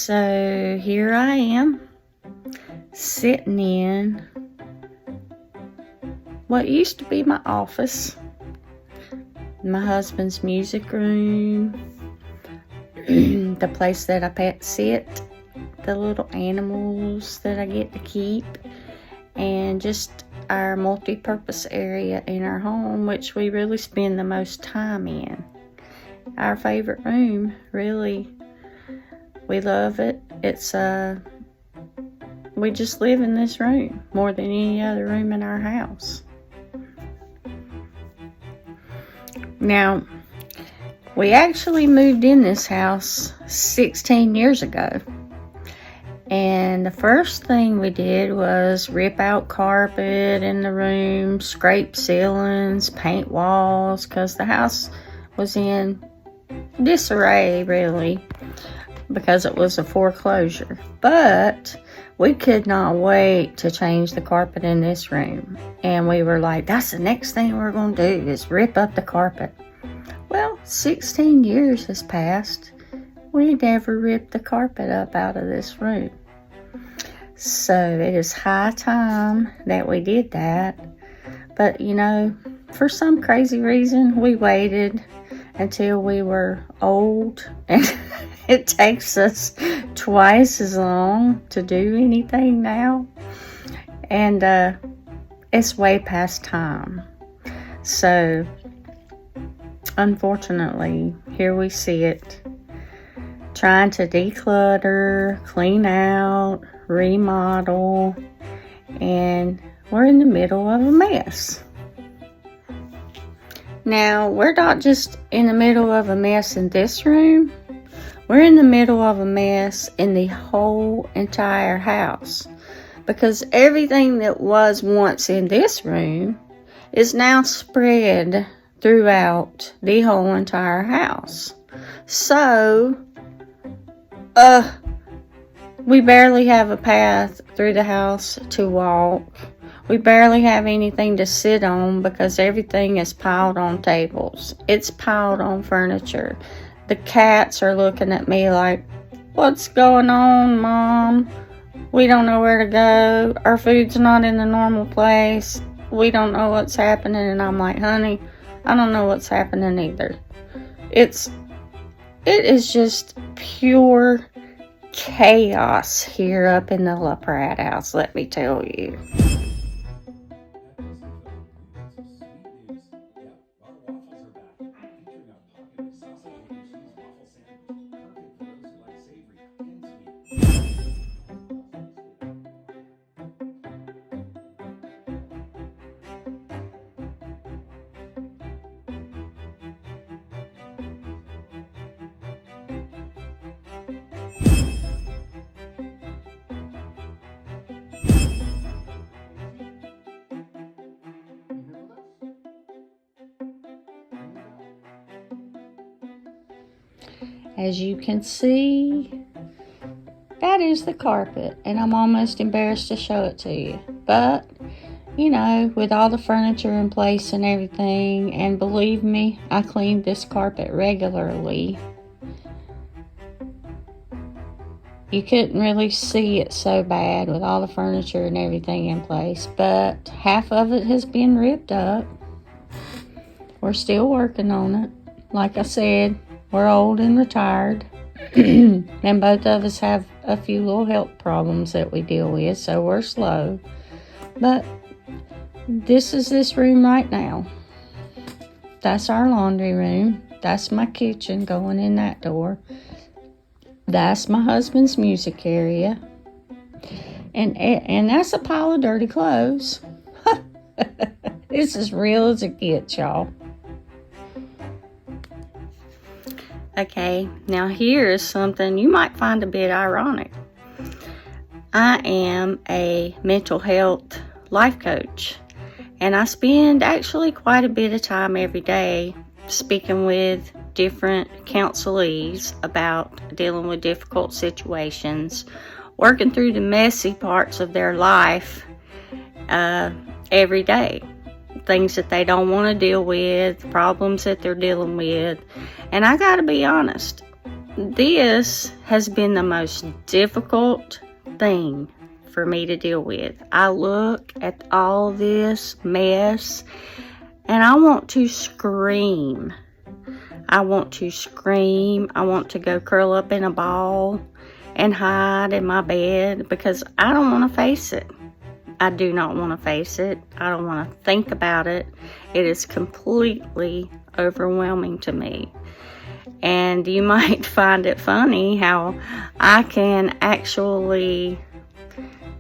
So here I am, sitting in what used to be my office, my husband's music room, the place that I pet sit, the little animals that I get to keep, and just our multi-purpose area in our home, which we really spend the most time in. Our favorite room, really. We love it. We just live in this room more than any other room in our house. Now, we actually moved in this house 16 years ago. And the first thing we did was rip out carpet in the room, scrape ceilings, paint walls, because the house was in disarray, really, because it was a foreclosure. But we could not wait to change the carpet in this room. And we were like, that's the next thing we're going to do, is rip up the carpet. Well, 16 years has passed. We never ripped the carpet up out of this room. So it is high time that we did that. But, for some crazy reason, we waited until we were old. And it takes us twice as long to do anything now. And it's way past time. So, unfortunately, here we sit, trying to declutter, clean out, remodel, and we're in the middle of a mess. Now, we're not just in the middle of a mess in this room, we're in the middle of a mess in the whole entire house, because everything that was once in this room is now spread throughout the whole entire house. So, we barely have a path through the house to walk. We barely have anything to sit on because everything is piled on tables. It's piled on furniture. The cats are looking at me like, what's going on, Mom? We don't know where to go. Our food's not in the normal place. We don't know what's happening. And I'm like, honey, I don't know what's happening either. It is just pure chaos here up in the La Pratt house, let me tell you. As you can see, that is the carpet, and I'm almost embarrassed to show it to you. But, with all the furniture in place and everything, and believe me, I clean this carpet regularly. You couldn't really see it so bad with all the furniture and everything in place, but half of it has been ripped up. We're still working on it. Like I said, we're old and retired, and both of us have a few little health problems that we deal with, so we're slow. But this is this room right now. That's our laundry room. That's my kitchen going in that door. That's my husband's music area. And that's a pile of dirty clothes. It's as real as it gets, y'all. Okay, now here is something you might find a bit ironic. I am a mental health life coach, and I spend actually quite a bit of time every day speaking with different counselees about dealing with difficult situations, working through the messy parts of their life every day. Things that they don't want to deal with, problems that they're dealing with. And I gotta be honest, this has been the most difficult thing for me to deal with. I look at all this mess and I want to scream. I want to scream. I want to go curl up in a ball and hide in my bed because I don't want to face it. I do not want to face it. I don't want to think about it. It is completely overwhelming to me. And you might find it funny how I can actually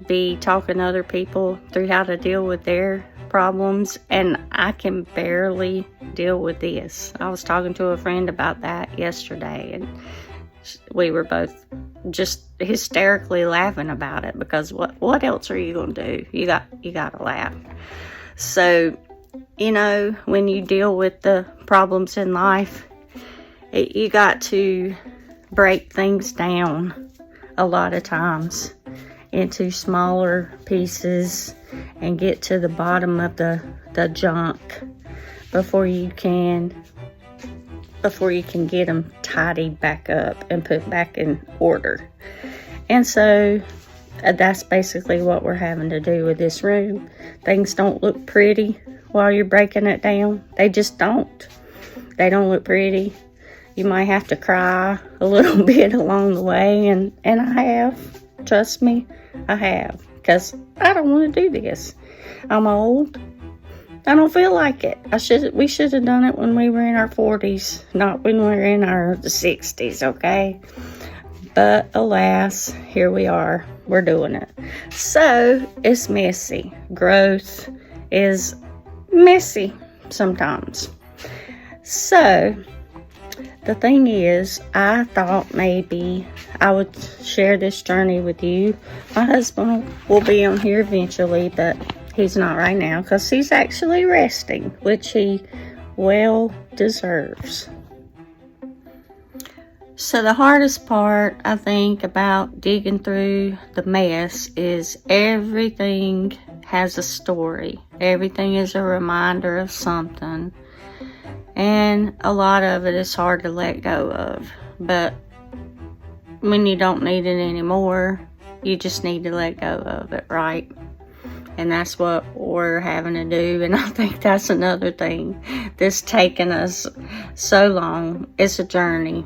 be talking to other people through how to deal with their problems, and I can barely deal with this. I was talking to a friend about that yesterday, and we were both just hysterically laughing about it because what else are you going to do? You got to laugh. So, you know, when you deal with the problems in life, you got to break things down a lot of times into smaller pieces and get to the bottom of the junk before you can get them tidied back up and put back in order. And so that's basically what we're having to do with this room. Things don't look pretty while you're breaking it down. They just don't. They don't look pretty. You might have to cry a little bit along the way, and I have. Trust me, I have. Because I don't want to do this. I'm old. I don't feel like it. We should have done it when we were in our 40s, not when we were in our 60s, okay? But alas, here we are. We're doing it. So, it's messy. Growth is messy sometimes. So, the thing is, I thought maybe I would share this journey with you. My husband will be on here eventually, but he's not right now because he's actually resting, which he well deserves. So the hardest part, I think, about digging through the mess is everything has a story. Everything is a reminder of something. And a lot of it is hard to let go of. But when you don't need it anymore, you just need to let go of it, right? And that's what we're having to do. And I think that's another thing that's taken us so long. It's a journey.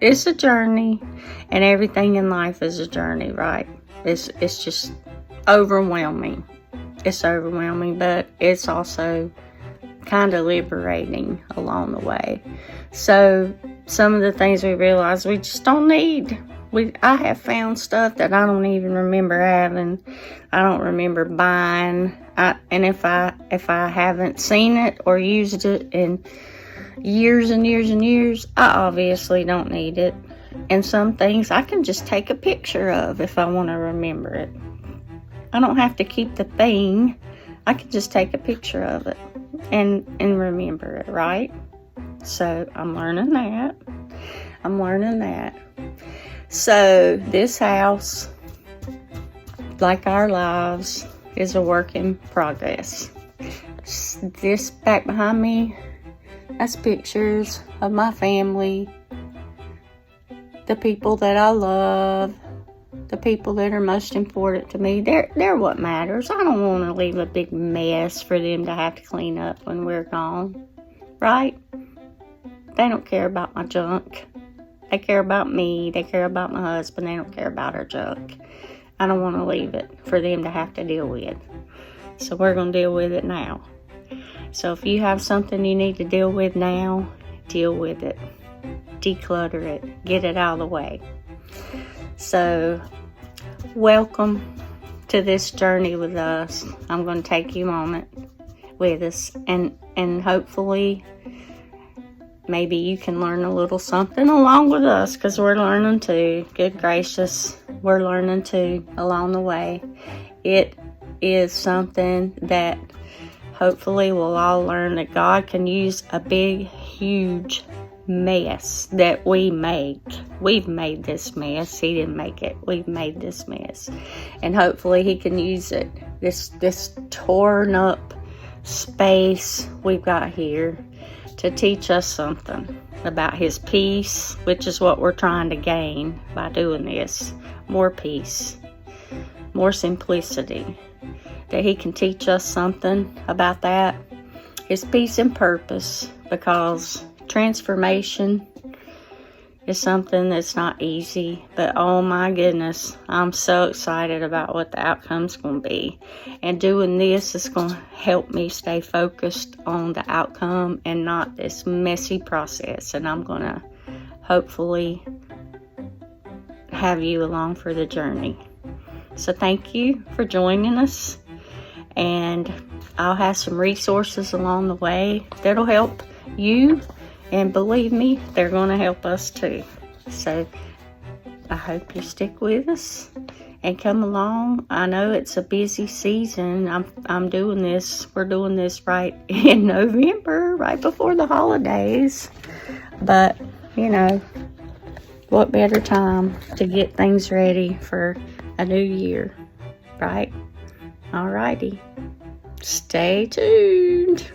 It's a journey. And everything in life is a journey, right? It's just overwhelming. It's overwhelming, but it's also kind of liberating along the way. So some of the things we realize we just don't need. I have found stuff that I don't even remember having. I don't remember buying. And if I haven't seen it or used it in years and years and years, I obviously don't need it. And some things I can just take a picture of if I want to remember it. I don't have to keep the thing. I can just take a picture of it and remember it, right? So I'm learning that. So this house, like our lives, is a work in progress. This back behind me, that's pictures of my family, the people that I love, the people that are most important to me. They're what matters. I don't want to leave a big mess for them to have to clean up when we're gone, right? They don't care about my junk. They care about me. They care about my husband. They don't care about our junk. I don't want to leave it for them to have to deal with. So we're going to deal with it now. So if you have something you need to deal with now, deal with it. Declutter it. Get it out of the way. So, welcome to this journey with us. I'm going to take you a moment with us, and hopefully maybe you can learn a little something along with us, because we're learning too. Good gracious, we're learning too along the way. It is something that hopefully we'll all learn that God can use a big, huge mess that we make. We've made this mess. He didn't make it. We've made this mess. And hopefully he can use it. This torn up space we've got here to teach us something. about his peace, which is what we're trying to gain by doing this. More peace, more simplicity. That he can teach us something about that. His peace and purpose, because transformation is something that's not easy, but oh my goodness, I'm so excited about what the outcome's going to be. And doing this is going to help me stay focused on the outcome and not this messy process. And I'm going to hopefully have you along for the journey. So thank you for joining us. And I'll have some resources along the way that'll help you. And believe me, they're going to help us too. So I hope you stick with us and come along. I know it's a busy season. I'm doing this. We're doing this right in November, right before the holidays. But, you know, what better time to get things ready for a new year, right? Alrighty. Stay tuned.